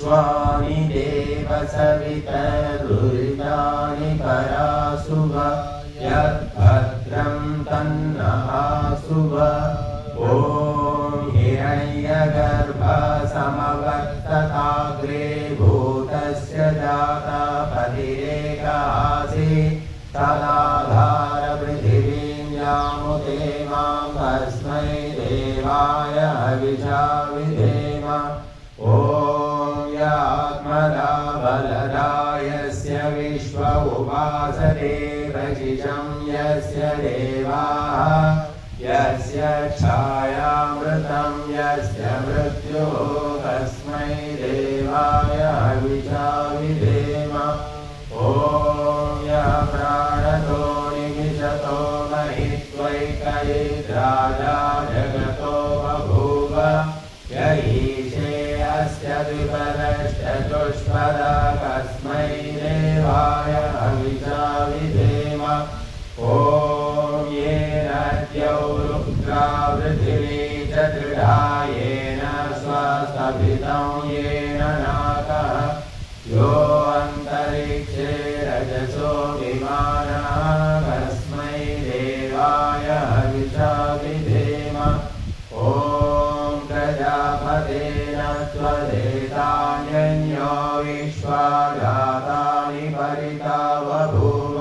विश्वानि देव सवितरुरितानि परासुव यद्भद्रं तन्नहासुव ॐ हिरण्यगर्भ समवर्तताग्रे भूतस्य जाता पतिरेकासि तदाधार पृथिवीं यामुते मां तस्मै देवाय हविषा विधेम ॐ यात्मदा बलदा यस्य विश्व उपासते प्रशिशं यस्य देवाः यस्य छायामृतं यस्य मृत्युः तस्मै देवाय हविषा विधेम ॐ यः प्राणतो निमिषतो महित्वैकयिद्राजा जगतो बभूव य ईशे अस्य द्विपदश्चतुष्पदा कस्मै देवाय हविषा विधेम ॐ येन द्यौरुग्रा पृथिवी च दृढा येन स्वस्तभितं येन नाकः यो अन्तरिक्षे रजसो विमानः कस्मै देवाय हविषा विधेम ॐ प्रजापतेन त्वदेतान्यन्यो विश्वा जातानि परिता बभूव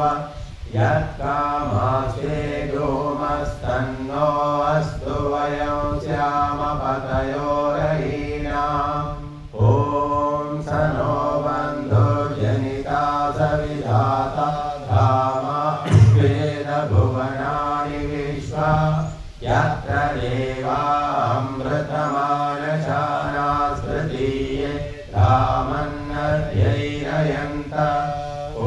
यत्कामास्ते गोमस्तन्नो अस्तु वयं स्याम पतयोरहीनाम् ॐ स नो बन्धुर्जनिता सविधाता धामा वेद भुवनानि विश्वा यत्र देवामृतमानशाना स्मृतीये धामन्नद्यैरयन्त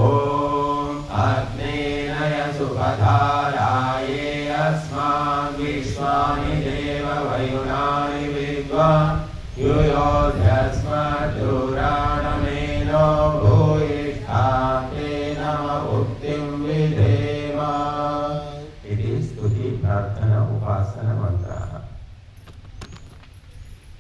ॐ अग्नेनय सुखधाराये अस्मान् विश्वानि देव वयुनानि विद्वान् युयोध्यस्मद्दुराणमेनो भूयिष्ठान्ते नम उक्तिं विधेम